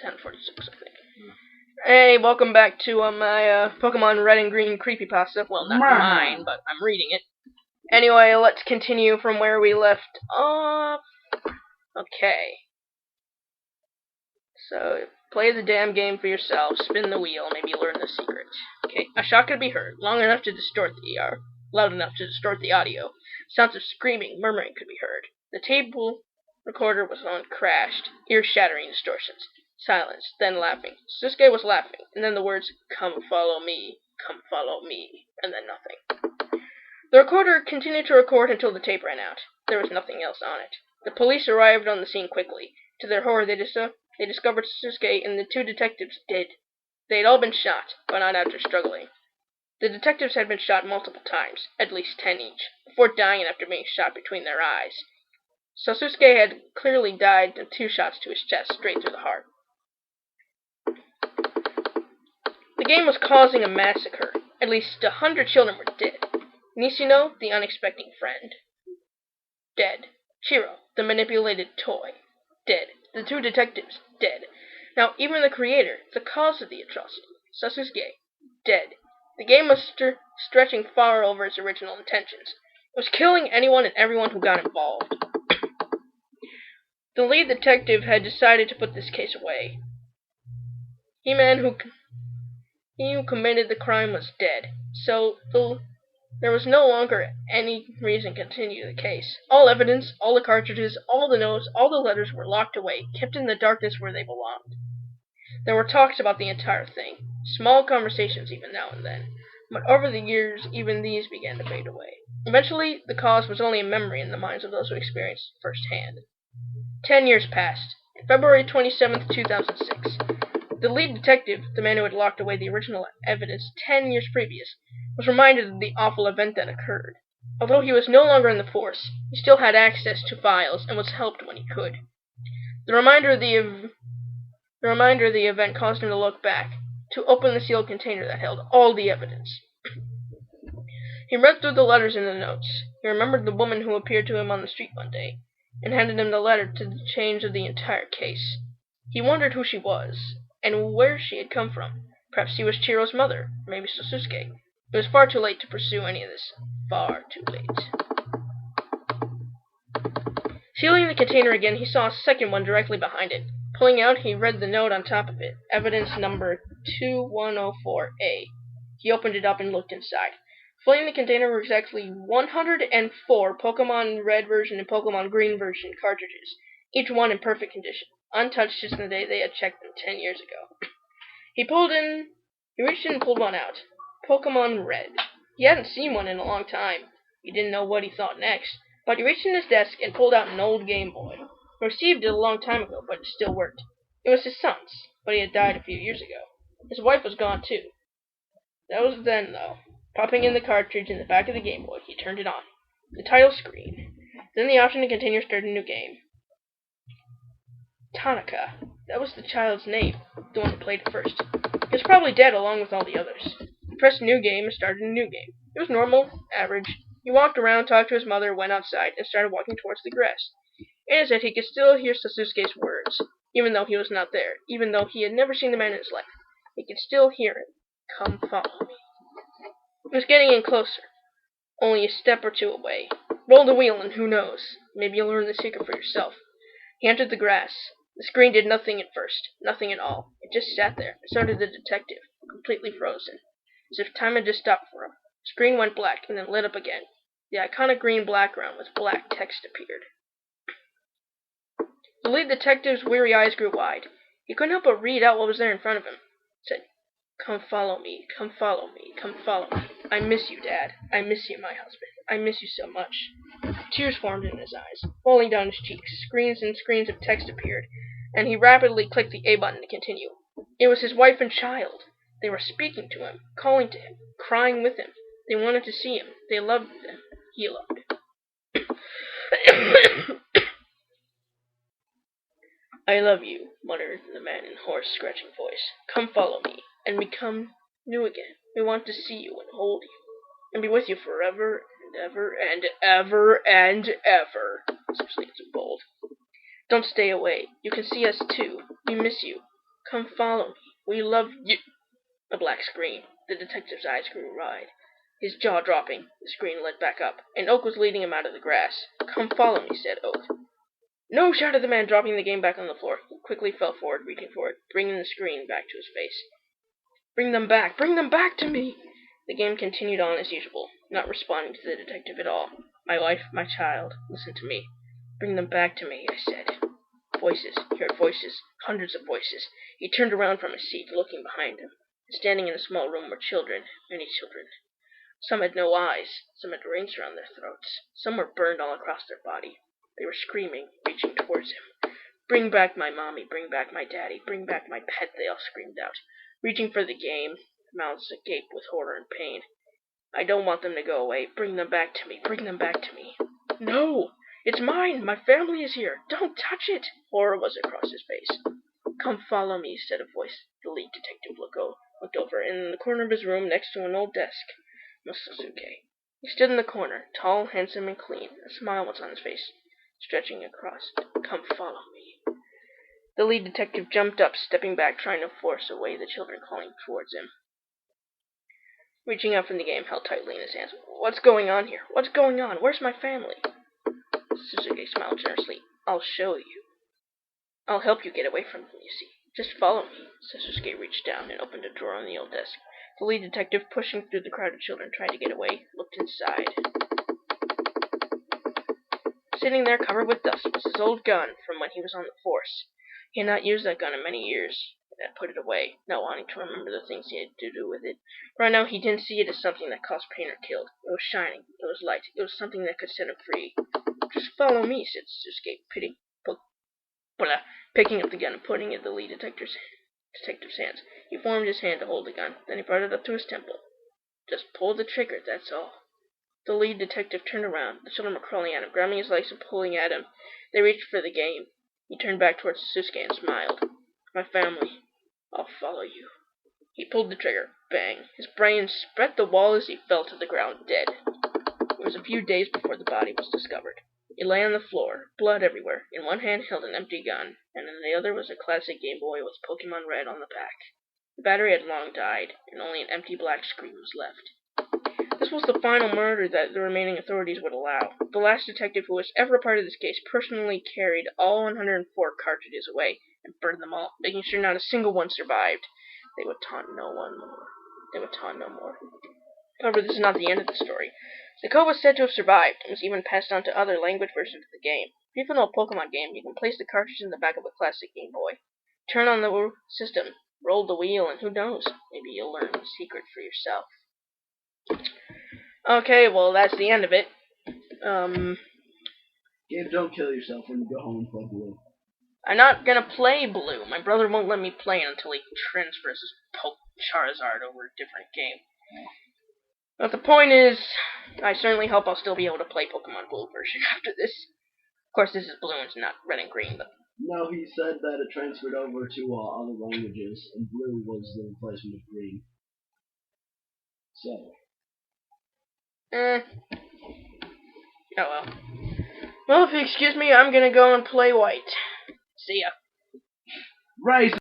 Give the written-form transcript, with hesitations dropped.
10:46, I think. Hey, welcome back to my Pokemon Red and Green creepypasta. Well, not mine, but I'm reading it. Anyway, let's continue from where we left off. Okay. So, play the damn game for yourself. Spin the wheel. Maybe learn the secret. Okay. A shot could be heard, loud enough to distort the audio. Sounds of screaming, murmuring could be heard. The tape recorder was on, crashed, ear-shattering distortions. Silence, then laughing. Sasuke was laughing, and then the words, come follow me, and then nothing. The recorder continued to record until the tape ran out. There was nothing else on it. The police arrived on the scene quickly. To their horror, they discovered Sasuke and the two detectives dead. They had all been shot, but not after struggling. The detectives had been shot multiple times, at least 10 each, before dying after being shot between their eyes. So Sasuke had clearly died of 2 shots to his chest, straight through the heart. The game was causing a massacre. At least 100 children were dead. Nishino, the unexpected friend, dead. Chiro, the manipulated toy, dead. The 2 detectives, dead. Now, even the creator, the cause of the atrocity, Sasuke, dead. The game was stretching far over its original intentions. It was killing anyone and everyone who got involved. The lead detective had decided to put this case away. He who committed the crime was dead, so there was no longer any reason to continue the case. All evidence, all the cartridges, all the notes, all the letters were locked away, kept in the darkness where they belonged. There were talks about the entire thing, small conversations even now and then, but over the years even these began to fade away. Eventually, the cause was only a memory in the minds of those who experienced it firsthand. 10 years passed. On February 27th, 2006, the lead detective, the man who had locked away the original evidence 10 years previous, was reminded of the awful event that occurred. Although he was no longer in the force, he still had access to files and was helped when he could. The reminder of the event caused him to look back, to open the sealed container that held all the evidence. He read through the letters and the notes. He remembered the woman who appeared to him on the street one day, and handed him the letter to the change of the entire case. He wondered who she was, and where she had come from. Perhaps she was Chiro's mother, maybe Sasuke. It was far too late to pursue any of this. Far too late. Sealing the container again, he saw a second one directly behind it. Pulling out, he read the note on top of it. Evidence number 2104A. He opened it up and looked inside. Filling the container were exactly 104 Pokemon Red version and Pokemon Green version cartridges, each one in perfect condition, untouched since the day they had checked them 10 years ago. He reached in and pulled one out. Pokemon Red. He hadn't seen one in a long time. He didn't know what he thought next, but he reached in his desk and pulled out an old Game Boy. He received it a long time ago, but it still worked. It was his son's, but he had died a few years ago. His wife was gone too. That was then, though. Popping in the cartridge in the back of the Game Boy, he turned it on. The title screen. Then the option to continue started a new game. Tanaka. That was the child's name, the one who played it first. He was probably dead along with all the others. He pressed new game and started a new game. It was normal, average. He walked around, talked to his mother, went outside, and started walking towards the grass. In his head, he could still hear Sasuke's words, even though he was not there, even though he had never seen the man in his life. He could still hear him. Come follow me. He was getting in closer, only a step or two away. Roll the wheel and who knows, maybe you'll learn the secret for yourself. He entered the grass. The screen did nothing at first, nothing at all. It just sat there, and so did the detective, completely frozen, as if time had just stopped for him. The screen went black and then lit up again. The iconic green background with black text appeared. The lead detective's weary eyes grew wide. He couldn't help but read out what was there in front of him. It said, come follow me, come follow me, come follow me. I miss you, Dad. I miss you, my husband. I miss you so much. Tears formed in his eyes, falling down his cheeks. Screens and screens of text appeared, and he rapidly clicked the A button to continue. It was his wife and child. They were speaking to him, calling to him, crying with him. They wanted to see him. They loved him. He loved him. I love you, muttered the man in a hoarse, scratching voice. Come follow me, and become new again. We want to see you and hold you, and be with you forever and ever and ever and ever. Especially it's bold. Don't stay away. You can see us too. We miss you. Come follow me. We love you. A black scream. The detective's eyes grew wide. His jaw dropping, the screen lit back up, and Oak was leading him out of the grass. Come follow me, said Oak. No, shouted the man, dropping the game back on the floor. He quickly fell forward, reaching for it, bringing the screen back to his face. Bring them back to me! The game continued on as usual, not responding to the detective at all. My wife, my child, listen to me. Bring them back to me, I said. Voices. He heard voices. Hundreds of voices. He turned around from his seat, looking behind him. Standing in a small room were children, many children. Some had no eyes. Some had rings around their throats. Some were burned all across their body. They were screaming, reaching towards him. Bring back my mommy, bring back my daddy, bring back my pet, they all screamed out. Reaching for the game, mouths agape with horror and pain. I don't want them to go away. Bring them back to me, bring them back to me. No! It's mine! My family is here! Don't touch it! Horror was across his face. Come follow me, said a voice. The lead detective looked over, and in the corner of his room, next to an old desk, was Sasuke. He stood in the corner, tall, handsome, and clean. A smile was on his face, stretching across. Come follow me. The lead detective jumped up, stepping back, trying to force away the children calling towards him. Reaching out from the game, held tightly in his hands. What's going on here? What's going on? Where's my family? Sasuke smiled generously. I'll show you. I'll help you get away from them, you see. Just follow me. Sasuke reached down and opened a drawer on the old desk. The lead detective, pushing through the crowd of children trying to get away, looked inside. Sitting there covered with dust was his old gun from when he was on the force. He had not used that gun in many years, and had put it away, not wanting to remember the things he had to do with it. Right now he didn't see it as something that caused pain or killed. It was shining. It was light. It was something that could set him free. Just follow me, said Sasuke, picking up the gun and putting it in the lead detective's hands. He formed his hand to hold the gun. Then he brought it up to his temple. Just pull the trigger, that's all. The lead detective turned around. The children were crawling at him, grabbing his legs and pulling at him. They reached for the game. He turned back towards Sasuke and smiled. My family. I'll follow you. He pulled the trigger. Bang. His brain spread the wall as he fell to the ground, dead. It was a few days before the body was discovered. It lay on the floor, blood everywhere. In one hand held an empty gun, and in the other was a classic Game Boy with Pokemon Red on the back. The battery had long died, and only an empty black screen was left. This was the final murder that the remaining authorities would allow. The last detective who was ever a part of this case personally carried all 104 cartridges away and burned them all, making sure not a single one survived. They would taunt no more. However, this is not the end of the story. The code was said to have survived, and was even passed on to other language versions of the game. If you know a Pokemon game, you can place the cartridge in the back of a classic Game Boy. Turn on the system, roll the wheel, and who knows, maybe you'll learn the secret for yourself. Okay, well, that's the end of it. Gabe, don't kill yourself when you go home and play Blue. I'm not gonna play Blue. My brother won't let me play until he transfers his Charizard over a different game. But the point is, I certainly hope I'll still be able to play Pokemon Blue version after this. Of course, this is Blue and it's not Red and Green, but... No, he said that it transferred over to other languages, and Blue was the replacement of Green. So... Oh well. Well, if you excuse me, I'm gonna go and play White. See ya. Rise!